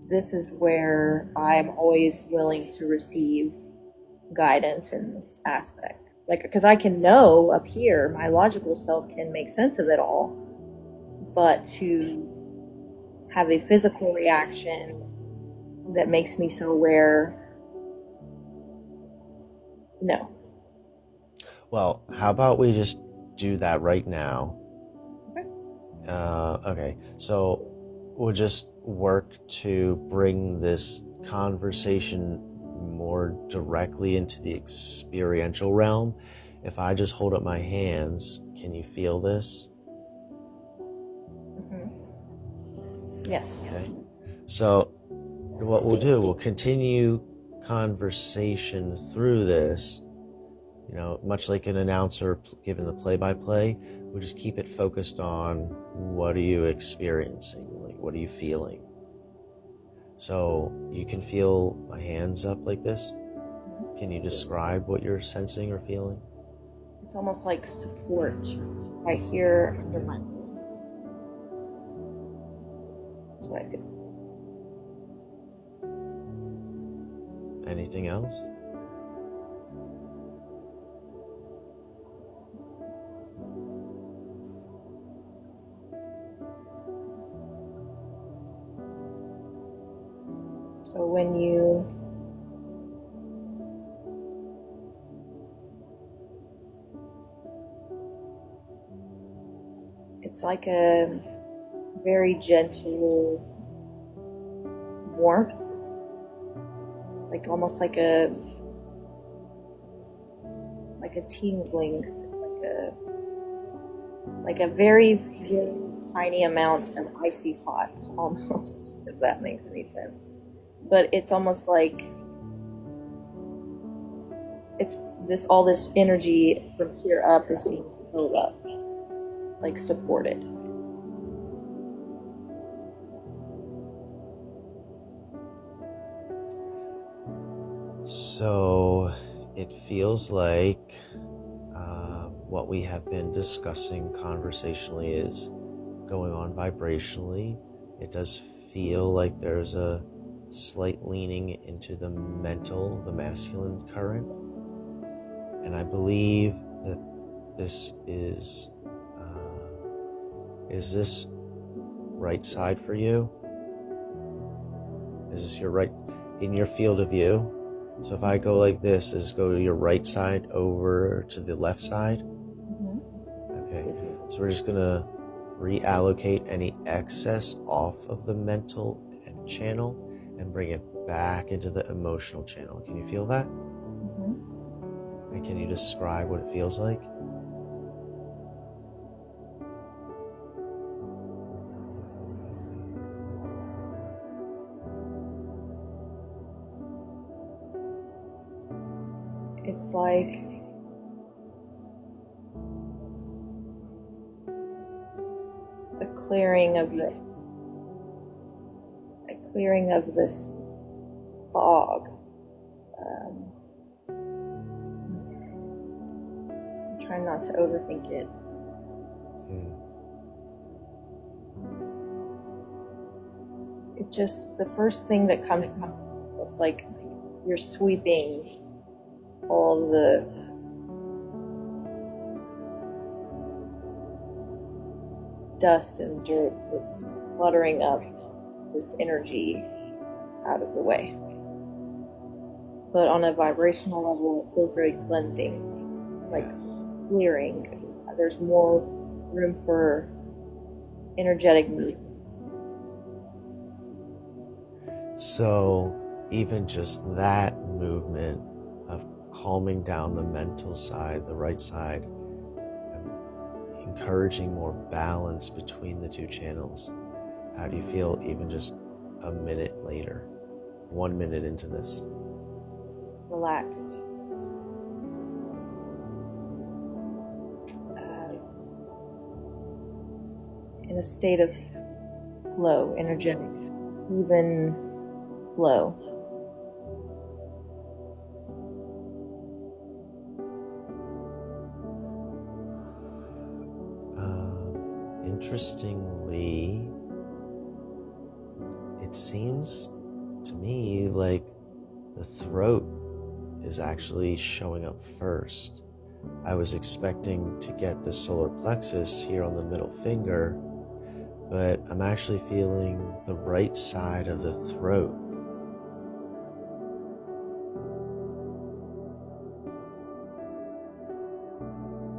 this is where I'm always willing to receive guidance in this aspect. Like, because I can know up here, my logical self can make sense of it all, but to have a physical reaction that makes me so aware, no. Well, how about we just do that right now? Okay. Okay, so we'll just work to bring this conversation more directly into the experiential realm. If I just hold up my hands, can you feel this? Yes. Okay. So what we'll do, we'll continue conversation through this, much like an announcer giving the play-by-play. We'll just keep it focused on what are you experiencing, like what are you feeling. So you can feel my hands up like this. Can you describe what you're sensing or feeling? It's almost like support right here under my nose. That's what I feel. Anything else? So when you it's like a very gentle warmth, like almost like a tingling, like a very, very tiny amount of icy hot, almost, if that makes any sense. But it's almost like it's all this energy from here up is being filled up, like supported. So it feels like what we have been discussing conversationally is going on vibrationally. It does feel like there's a slight leaning into the mental, the masculine current. And I believe that this is this right side for you? Is this your right, in your field of view? So if I go like this, is go to your right side over to the left side? Okay, so we're just gonna reallocate any excess off of the mental channel and bring it back into the emotional channel. Can you feel that? And can you describe what it feels like? It's like a clearing of this fog. I'm trying not to overthink it. It just, the first thing that comes up is like you're sweeping all the dust and dirt that's cluttering up this energy out of the way. But on a vibrational level, it feels very cleansing, like clearing. There's more room for energetic movement. So even just that movement of calming down the mental side, the right side, and encouraging more balance between the two channels. How do you feel even just a minute later, 1 minute into this? Relaxed. In a state of flow, energetic, even flow. Interestingly, it seems to me, like the throat is actually showing up first. I was expecting to get the solar plexus here on the middle finger, but I'm actually feeling the right side of the throat.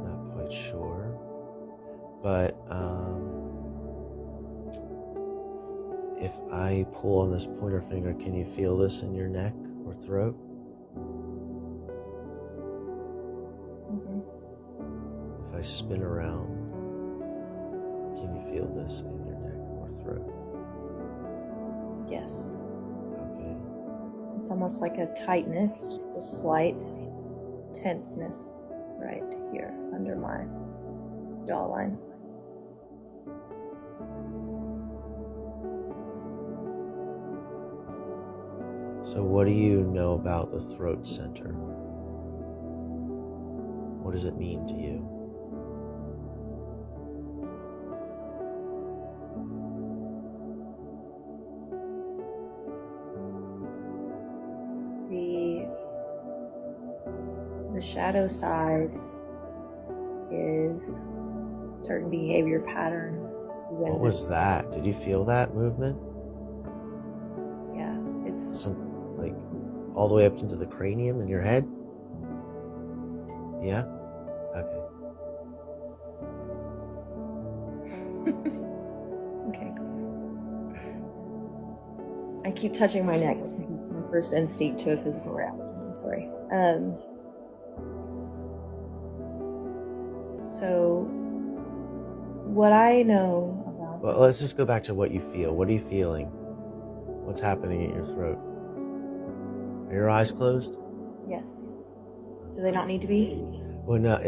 Not quite sure, but if I pull on this pointer finger, can you feel this in your neck or throat? If I spin around, can you feel this in your neck or throat? Yes. Okay. It's almost like a tightness, a slight tenseness right here under my jawline. So what do you know about the throat center? What does it mean to you? The shadow side is certain behavior patterns. What was that? Did you feel that movement? Yeah, it's like all the way up into the cranium in your head? Yeah? Okay. Okay. I keep touching my neck because it's my first instinct to a physical reaction. I'm sorry. So, what I know about... Well, let's just go back to what you feel. What are you feeling? What's happening in your throat? Are your eyes closed? Yes. Do they not need to be? Well, no,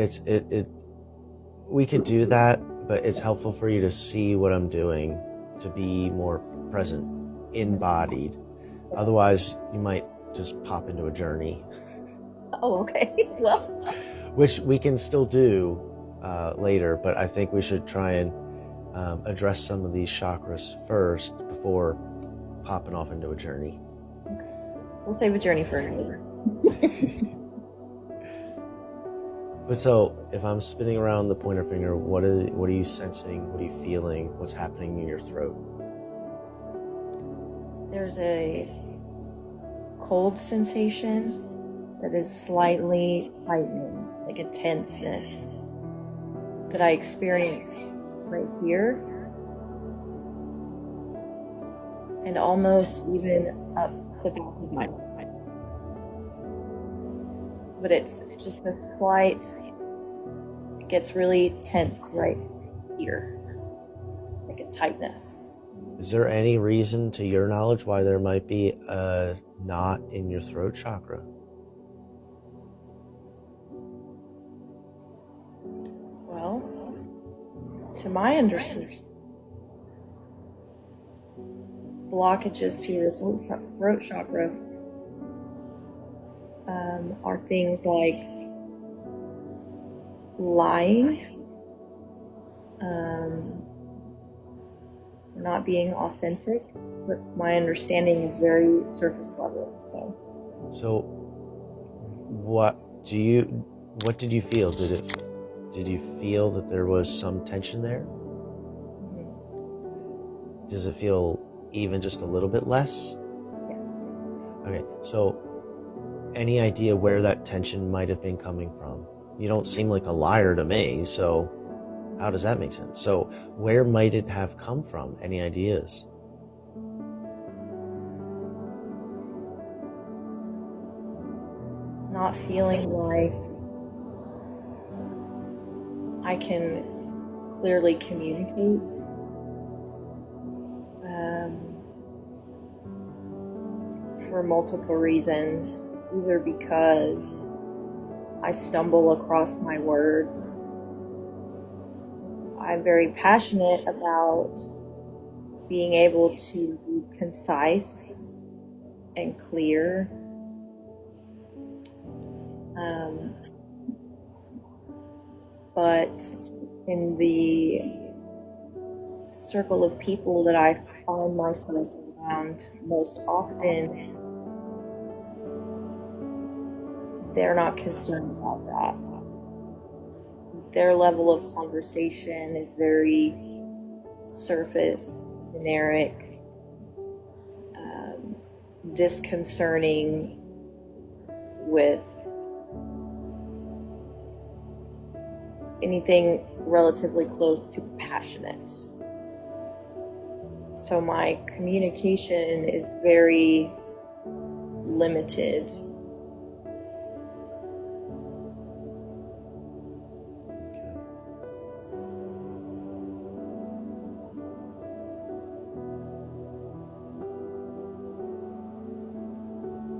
we could do that, but it's helpful for you to see what I'm doing, to be more present, embodied. Otherwise, you might just pop into a journey. Oh, okay. Well, which we can still do later, but I think we should try and address some of these chakras first before popping off into a journey. Okay. We'll save a journey for another. But so, if I'm spinning around the pointer finger, what are you sensing? What are you feeling? What's happening in your throat? There's a cold sensation that is slightly tightening, like a tenseness that I experience right here, and almost even up the back of my neck. But it's just a slight, it gets really tense right here, like a tightness. Is there any reason, to your knowledge, why there might be a knot in your throat chakra? Well, to my understanding, blockages to your throat chakra are things like lying, not being authentic, but my understanding is very surface level. So what did you feel? Did you feel that there was some tension there? Mm-hmm. Does it feel even just a little bit less? Yes. Okay, so any idea where that tension might have been coming from? You don't seem like a liar to me, so how does that make sense? So where might it have come from? Any ideas? Not feeling like I can clearly communicate. For multiple reasons, either because I stumble across my words. I'm very passionate about being able to be concise and clear. But in the circle of people that I find myself around, most often they're not concerned about that. Their level of conversation is very surface, generic, disconcerting with anything relatively close to passionate. So my communication is very limited.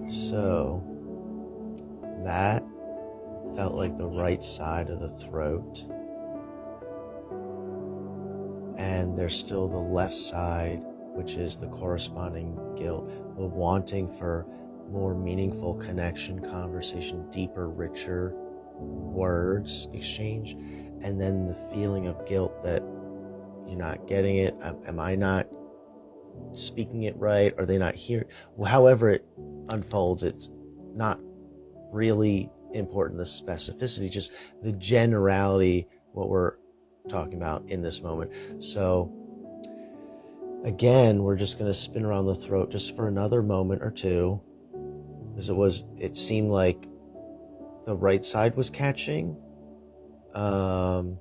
So that felt like the right side of the throat. And there's still the left side, which is the corresponding guilt, the wanting for more meaningful connection, conversation, deeper, richer words exchange, and then the feeling of guilt that you're not getting it. Am I not speaking it right? Are they not hearing? However it unfolds, it's not really important, the specificity, just the generality, what we're talking about in this moment. So again, we're just going to spin around the throat just for another moment or two, as it seemed like the right side was catching, and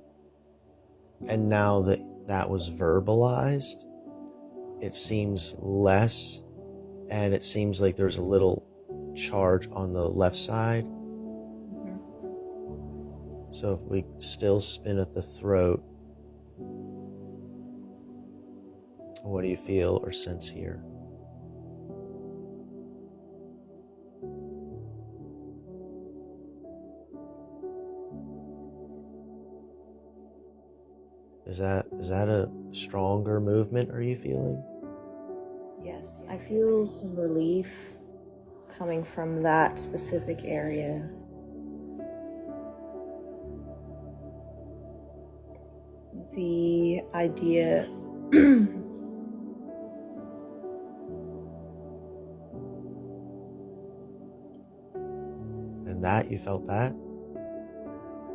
now that was verbalized, it seems less, and it seems like there's a little charge on the left side. So if we still spin at the throat, what do you feel or sense here? Is that a stronger movement, are you feeling? Yes, I feel some relief coming from that specific area. The idea And that, you felt that?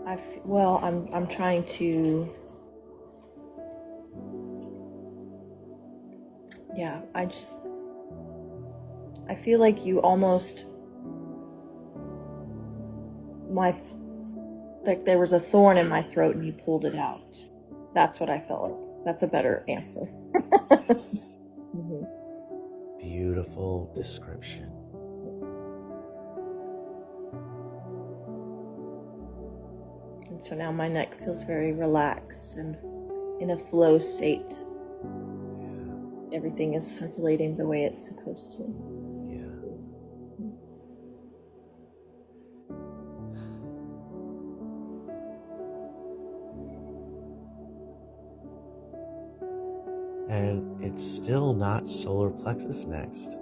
I'm trying to, yeah, I feel like you almost, like there was a thorn in my throat and you pulled it out. That's what I felt like. That's a better answer. Mm-hmm. Beautiful description. And so now my neck feels very relaxed and in a flow state. Yeah. Everything is circulating the way it's supposed to. Yeah. And it's still not solar plexus next.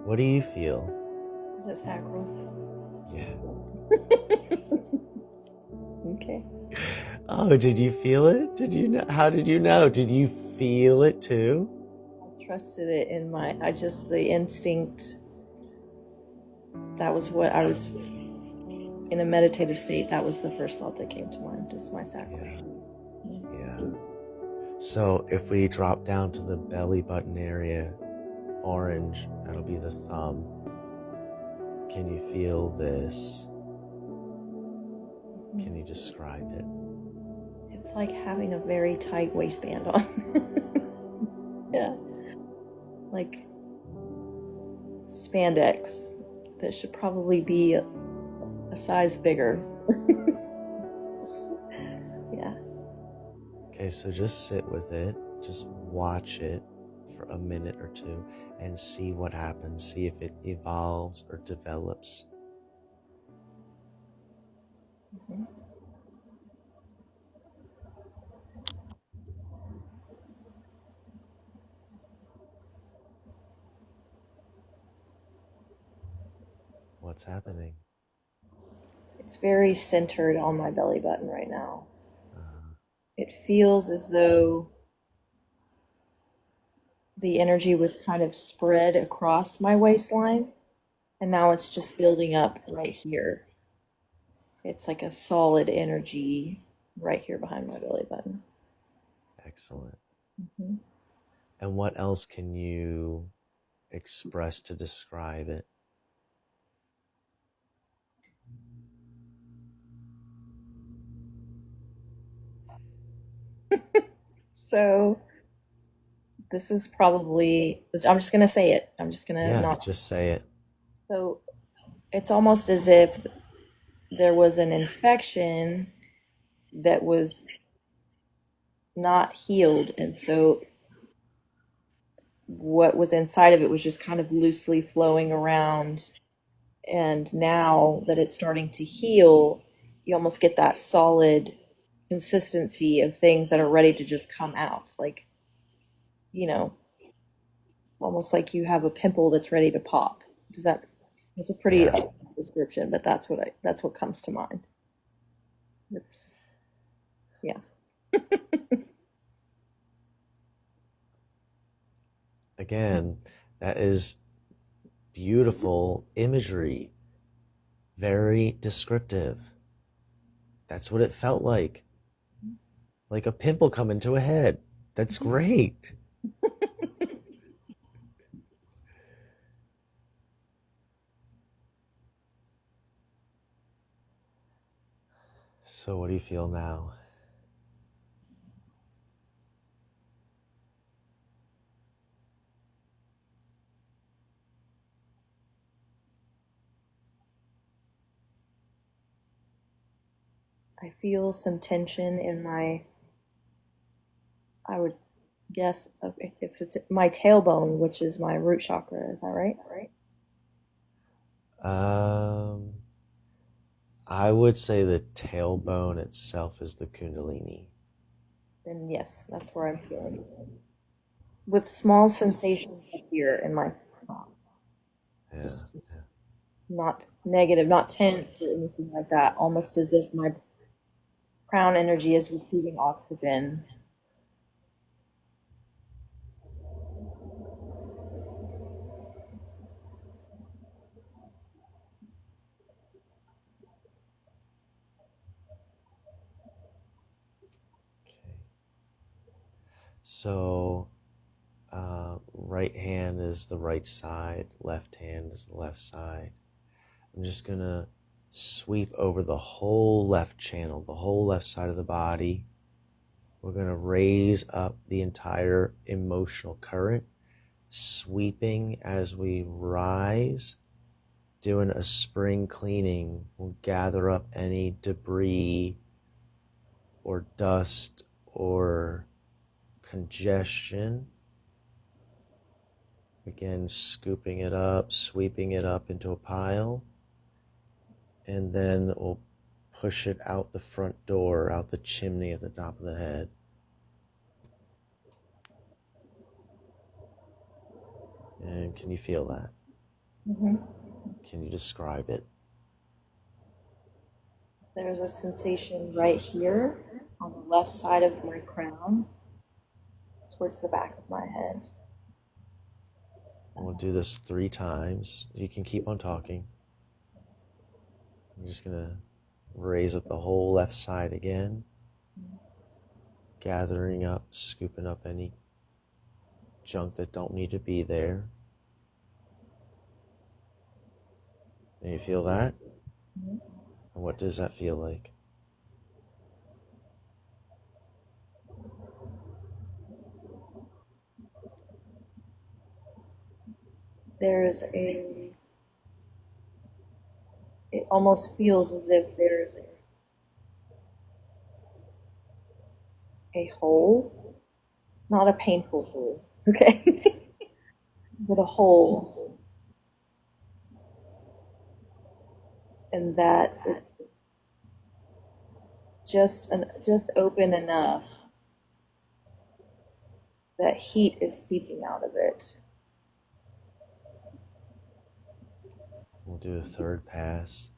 What do you feel? Is it sacral? Yeah. Okay. Oh, did you feel it? Did you know? How did you know? Did you feel it too? I trusted it in the instinct. That was what I was, in a meditative state, that was the first thought that came to mind, just my sacral. Yeah. So if we drop down to the belly button area, orange, that'll be the thumb. Can you feel this? Can you describe it? It's like having a very tight waistband on. Yeah. Like spandex that should probably be a size bigger. Yeah. Okay, so just sit with it. Just watch it for a minute or two and see what happens. See if it evolves or develops. Mm-hmm. What's happening? It's very centered on my belly button right now. Uh, It feels as though the energy was kind of spread across my waistline, and now it's just building up right here. It's like a solid energy right here behind my belly button. Excellent. Mm-hmm. And what else can you express to describe it? So this is probably, I'm just going to say it. I'm just going to Yeah, not. just say it. So it's almost as if there was an infection that was not healed. And so what was inside of it was just kind of loosely flowing around. And now that it's starting to heal, you almost get that solid consistency of things that are ready to just come out. Like, you know, almost like you have a pimple that's ready to pop. Does that, it's a pretty Yeah. description, but that's what comes to mind. It's, yeah. Again, that is beautiful imagery. Very descriptive. That's what it felt like. Like a pimple coming to a head. That's great. So what do you feel now? I feel some tension in my, I would guess, okay, if it's my tailbone, which is my root chakra. Is that right? Um, I would say the tailbone itself is the Kundalini. Then yes, that's where I'm feeling. With small sensations here in my Yeah. just not negative, not tense or anything like that. Almost as if my crown energy is receiving oxygen. Okay. So, right hand is the right side, left hand is the left side. I'm just gonna sweep over the whole left channel, the whole left side of the body. We're gonna raise up the entire emotional current, sweeping as we rise, doing a spring cleaning. We'll gather up any debris or dust or congestion. Again, scooping it up, sweeping it up into a pile, and then we'll push it out the front door, out the chimney at the top of the head. And can you feel that? Mm-hmm. Can you describe it? There's a sensation right here on the left side of my crown towards the back of my head. We'll do this 3 times. You can keep on talking. I'm just gonna raise up the whole left side again, gathering up, scooping up any junk that don't need to be there. And you feel that? Mm-hmm. And what does that feel like? There's a, it almost feels as if there's a hole, not a painful hole, okay, but a hole, and that it's just open enough that heat is seeping out of it. We'll do a 3rd pass.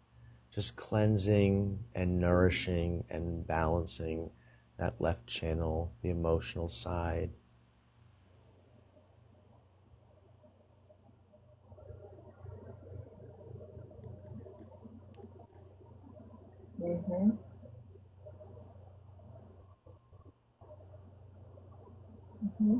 Just cleansing and nourishing and balancing that left channel, the emotional side. Mm-hmm. Mm-hmm.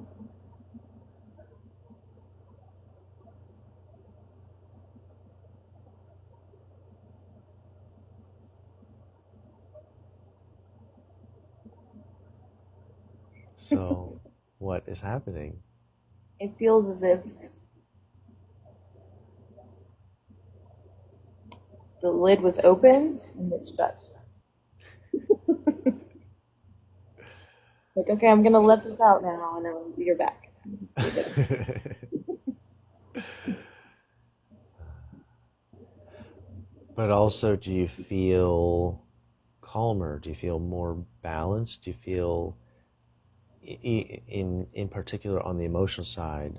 So, what is happening? It feels as if the lid was open and it's shut. Like, okay, I'm gonna let this out now, and then you're back. But also, do you feel calmer? Do you feel more balanced? Do you feel, in particular, on the emotional side,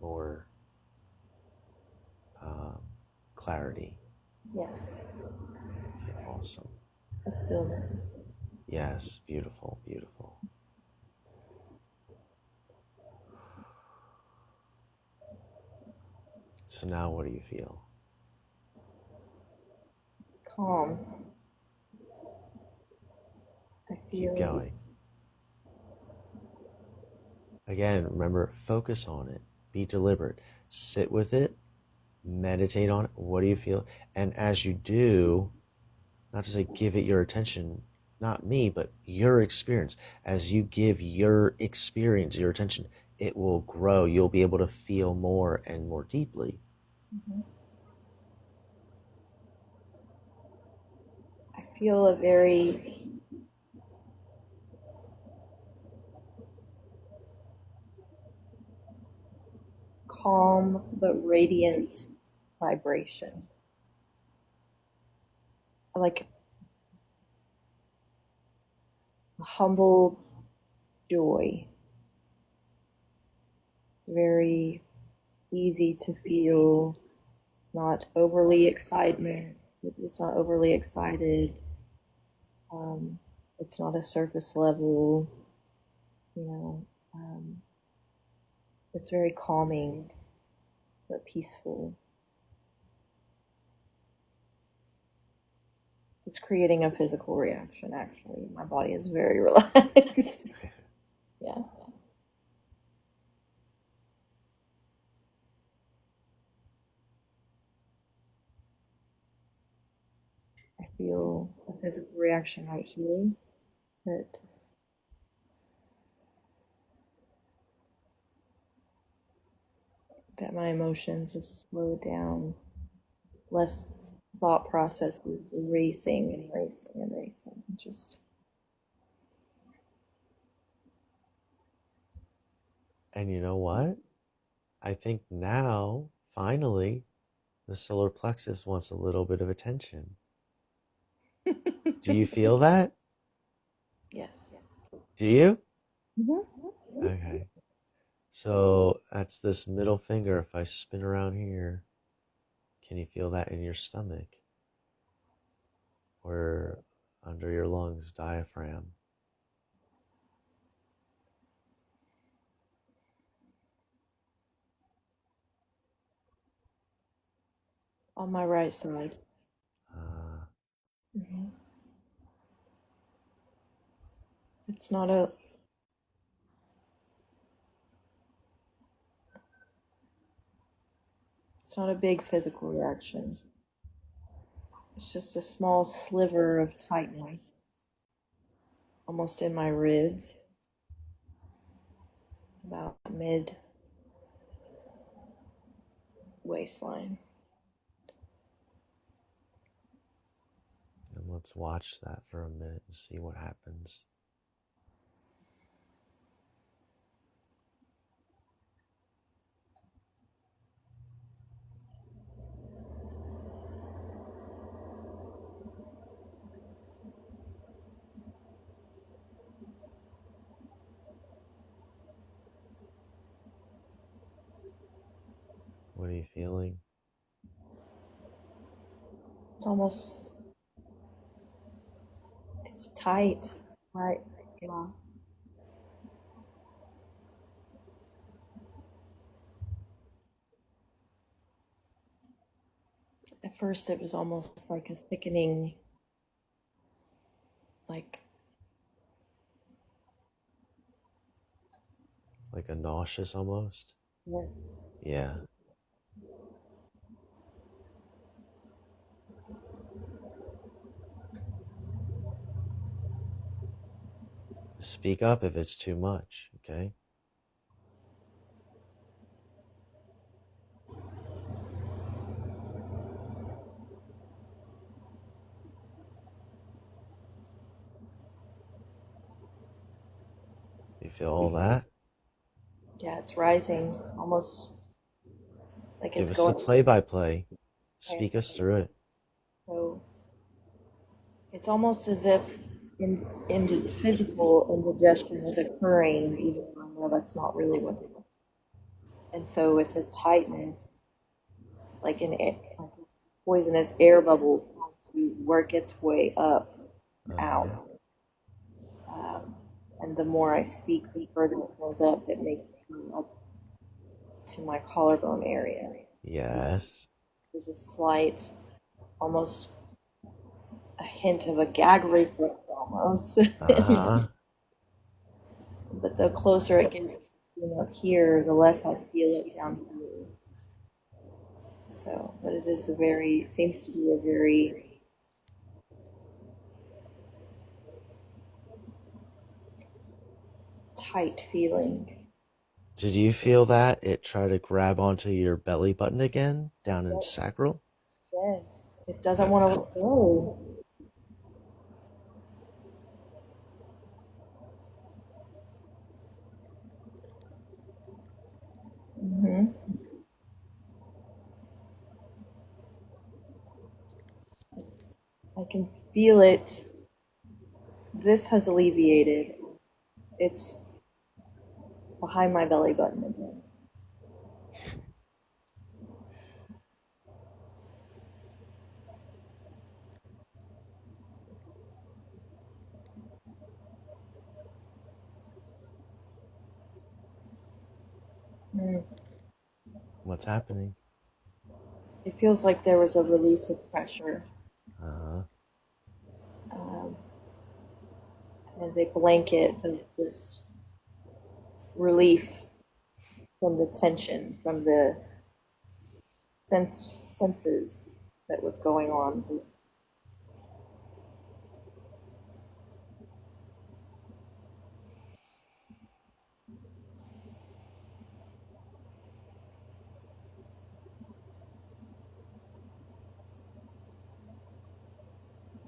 more um, clarity? Yes. Okay, awesome. A stillness. Yes, beautiful, beautiful. So now, what do you feel? Calm. I Keep feel going. Again, remember, focus on it. Be deliberate. Sit with it. Meditate on it. What do you feel? And as you do, not to say give it your attention, not me, but your experience. As you give your experience your attention, it will grow. You'll be able to feel more and more deeply. Mhm. I feel a very calm but radiant vibration. Like a humble joy. Very easy to feel, not overly excitement. It's not overly excited. Um, it's not a surface level, you know. It's very calming but peaceful. It's creating a physical reaction, actually. My body is very relaxed. Yeah. I feel a physical reaction right here that my emotions have slowed down. Less thought processes racing and racing and racing. Just And you know what? I think now, finally, the solar plexus wants a little bit of attention. Do you feel that? yes. Do you? Mm-hmm. Okay. So that's this middle finger. If I spin around here, can you feel that in your stomach or under your lungs, diaphragm? On my right side. Uh, Mm-hmm. It's not a it's not a big physical reaction. It's just a small sliver of tightness, almost in my ribs, about mid waistline. and let's watch that for a minute and see what happens. What are you feeling? It's almost it's tight. Right. Yeah. At first it was almost like a sickening like a nauseous almost? Yes. Yeah. Speak up if it's too much, okay? You feel all that? Yeah, it's rising, almost like Give it's us a going. play-by-play. Okay, Speak us through it. so it's almost as if physical indigestion is occurring, even though I know that's not really what it is. And so it's a tightness, like like a poisonous air bubble trying to work its way up and out. Um, and the more I speak, the further it goes up, it makes it go up to my collarbone area. Yes. There's a slight, almost a hint of a gag reflex almost. Uh-huh. But the closer it gets, up here, the less I feel it down here. So, but seems to be a very tight feeling. Did you feel that? It tried to grab onto your belly button again, down in sacral? Yes, it doesn't want to let go. hmm I can feel it. This has alleviated. It's behind my belly button again. Mm. What's happening? It feels like there was a release of pressure, Uh-huh. um, and a blanket of just relief from the tension, from the senses that was going on.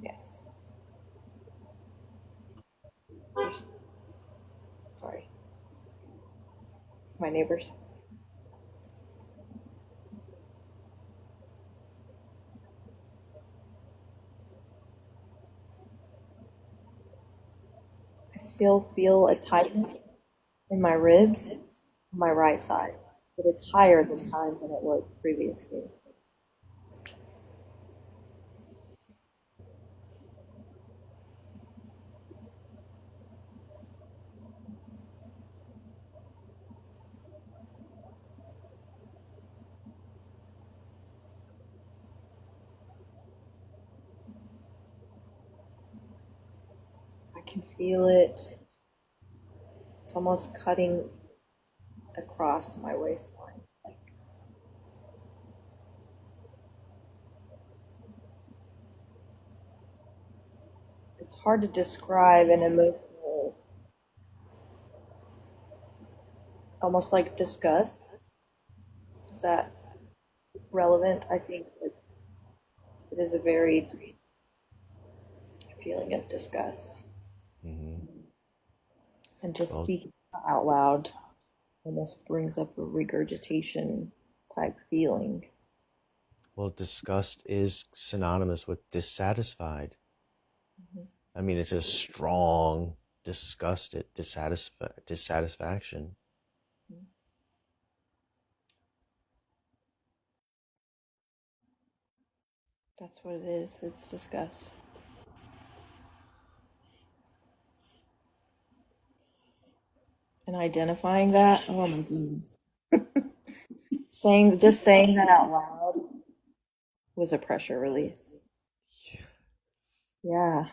Yes. Sorry. My neighbors. I still feel a tightness in my ribs on my right side, but it's higher this time than it was previously. I can feel it. It's almost cutting across my waistline. It's hard to describe an emotional, almost like disgust. Is that relevant? I think that it is a varied feeling of disgust. Mm-hmm. And just Well, speaking out loud almost brings up a regurgitation type feeling. well, disgust is synonymous with dissatisfied. Mm-hmm. I mean, it's a strong dissatisfaction. That's what it is. It's disgust. And identifying that, oh my goodness. Saying that out loud was a pressure release. Yeah.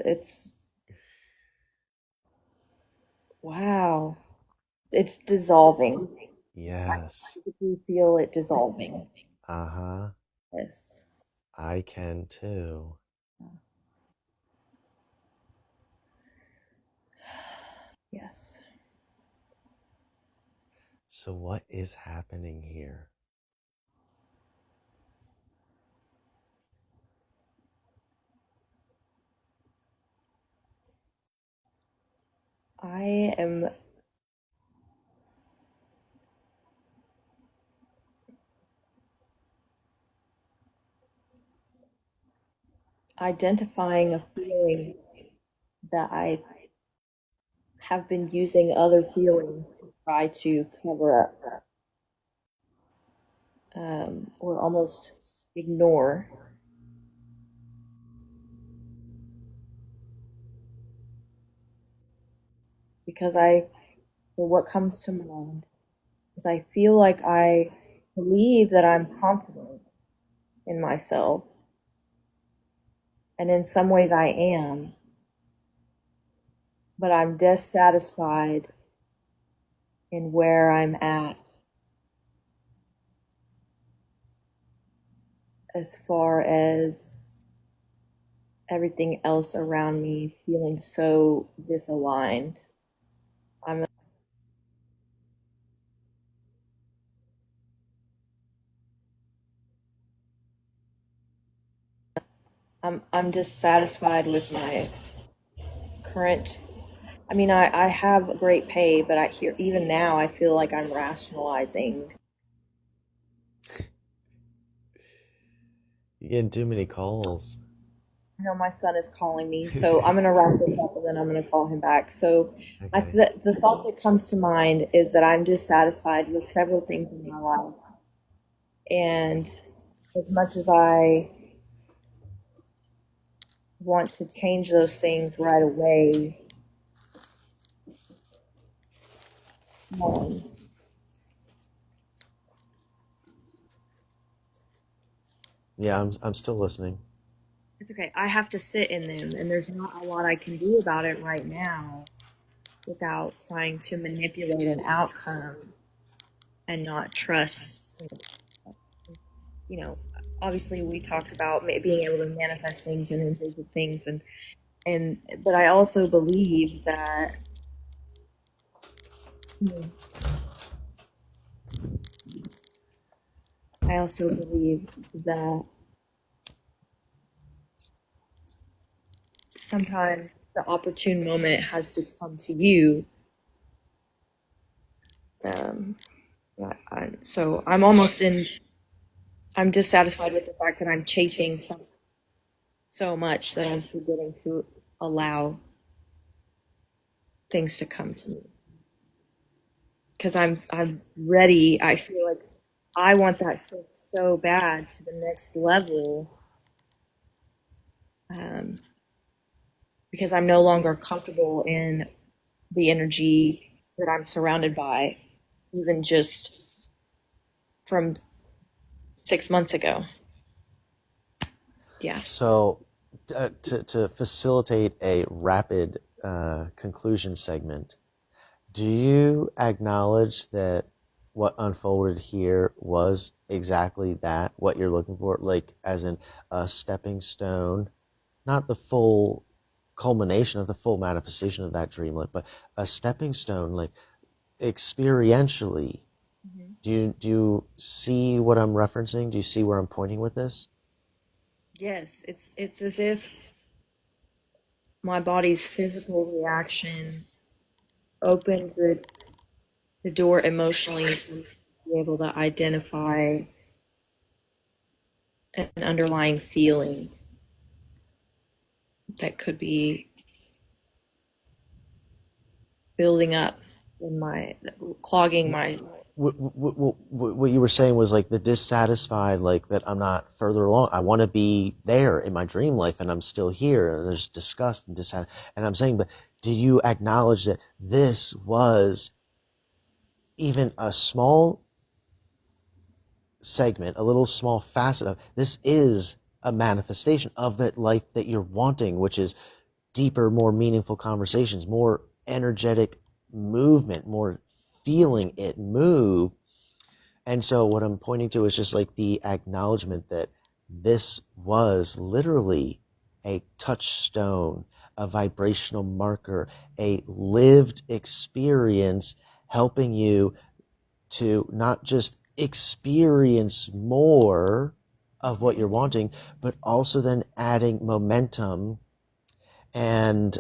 It's Wow. It's dissolving. I Yes. physically feel it dissolving. Uh-huh. Yes. I can too. Yes. So what is happening here? I am identifying a feeling that I have been using other feelings to try to cover up, or almost ignore. Because so what comes to mind is I feel like I believe that I'm confident in myself, and in some ways I am, but I'm dissatisfied in where I'm at as far as everything else around me feeling so disaligned. I'm I'm dissatisfied with my current. I mean, I have great pay, but I hear even now I feel like I'm rationalizing. You're getting too many calls. I know my son is calling me, so I'm gonna wrap this up and then I'm gonna call him back. So, Okay. the thought that comes to mind is that I'm dissatisfied with several things in my life, and as much as I want to change those things right away, um, Yeah, I'm still listening. it's okay. I have to sit in them, and there's not a lot I can do about it right now without trying to manipulate an outcome and not trust. You know, obviously we talked about being able to manifest things and envision things, and but I also believe that I also believe that sometimes the opportune moment has to come to you. Um, so I'm almost in. I'm dissatisfied with the fact that I'm chasing so much that I'm forgetting to allow things to come to me. Because I'm ready. I feel like I want that shift so bad to the next level, um, because I'm no longer comfortable in the energy that I'm surrounded by, even just from 6 months ago. Yeah. So, to facilitate a rapid conclusion segment, do you acknowledge that what unfolded here was exactly that, what you're looking for, like as in a stepping stone, not the full culmination of the full manifestation of that dreamlet, but a stepping stone, like experientially? Mhm. Do you see what I'm referencing? Do you see where I'm pointing with this? Yes, it's as if my body's physical reaction opened the door emotionally to be able to identify an underlying feeling that could be building up in my clogging my. What you were saying was like the dissatisfied, like that I'm not further along. I want to be there in my dream life, and I'm still here. And there's disgust and dissatisfaction. And I'm saying, but do you acknowledge that this was even a small segment, a little small facet of this is a manifestation of that life that you're wanting, which is deeper, more meaningful conversations, more energetic movement, more feeling it move. And so what I'm pointing to is just like the acknowledgement that this was literally a touchstone, a vibrational marker, a lived experience helping you to not just experience more of what you're wanting, but also then adding momentum and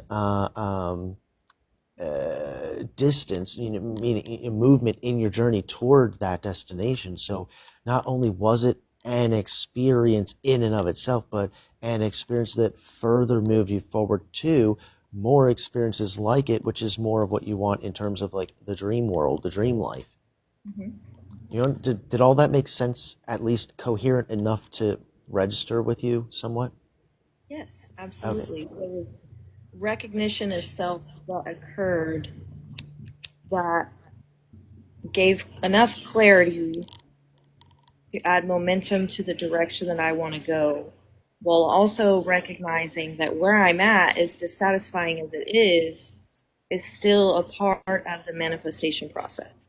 distance, meaning movement in your journey toward that destination. So not only was it an experience in and of itself, but an experience that further moved you forward to more experiences like it, which is more of what you want in terms of like the dream world, the dream life. Mm-hmm. You know, did all that make sense? At least coherent enough to register with you somewhat? Yes, Okay. absolutely. So there was recognition of self that occurred that gave enough clarity to add momentum to the direction that I want to go, while also recognizing that where I'm at, as dissatisfying as it is still a part of the manifestation process.